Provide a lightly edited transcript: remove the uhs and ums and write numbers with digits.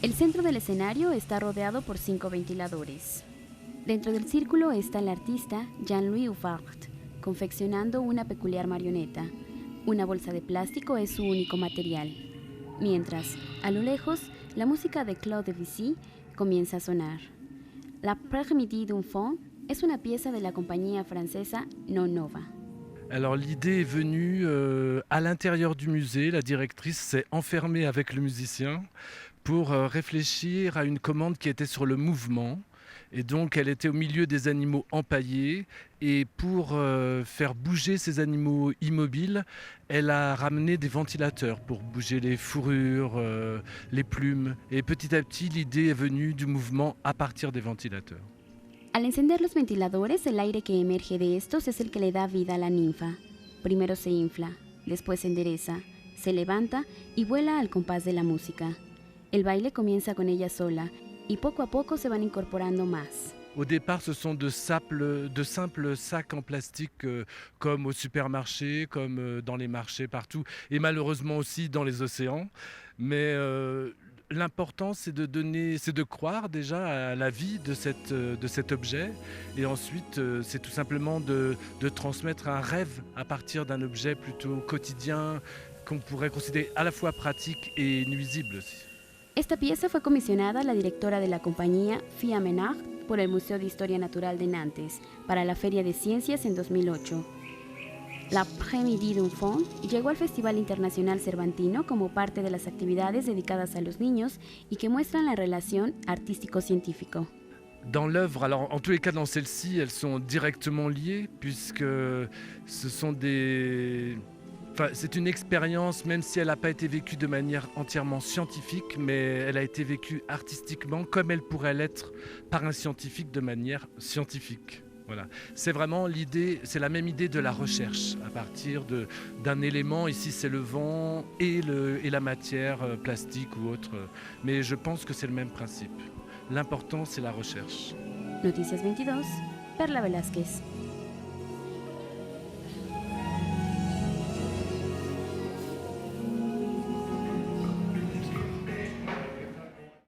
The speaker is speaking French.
El centro del escenario está rodeado por 5 ventiladores. Dentro del círculo está el artista Jean-Louis Ufart, confeccionando una peculiar marioneta. Una bolsa de plástico es su único material. Mientras, a lo lejos, la música de Claude Debussy comienza a sonar. L'après-midi d'un faun es una pieza de la compañía francesa Non Nova. Alors l'idée est venue à l'intérieur du musée. La directrice s'est enfermée avec le musicien pour réfléchir à une commande qui était sur le mouvement. Et donc elle était au milieu des animaux empaillés et pour faire bouger ces animaux immobiles, elle a ramené des ventilateurs pour bouger les fourrures, les plumes. Et petit à petit, l'idée est venue du mouvement à partir des ventilateurs. Al encender los ventiladores, el aire que emerge de estos es el que le da vida a la ninfa. Primero se infla, después se endereza, se levanta y vuela al compás de la música. El baile comienza con ella sola y poco a poco se van incorporando más. Au départ, ce sont de simples sacs en plastique comme au supermarché, comme dans les marchés partout, et malheureusement aussi dans les océans. Mais l'important, c'est de croire déjà à la vie de cet objet, et ensuite, c'est tout simplement de transmettre un rêve à partir d'un objet plutôt quotidien qu'on pourrait considérer à la fois pratique et nuisible aussi. Esta pieza fue comisionada a la directora de la compañía Fia Menard por el Museo de Historia Natural de Nantes para la Feria de Ciencias en 2008. L'après-midi d'un faun llegó al Festival Internacional Cervantino como parte de las actividades dedicadas a los niños y que muestran la relación artístico-científico. Dans l'œuvre, alors en tous les cas dans celle-ci, elles sont directement liées puisque ce sont c'est une expérience, même si elle n'a pas été vécue de manière entièrement scientifique, mais elle a été vécue artistiquement comme elle pourrait l'être par un scientifique de manière scientifique. Voilà. C'est vraiment l'idée, c'est la même idée de la recherche à partir d'un élément. Ici, c'est le vent et la matière plastique ou autre. Mais je pense que c'est le même principe. L'important, c'est la recherche. Noticias 22, Perla Velázquez.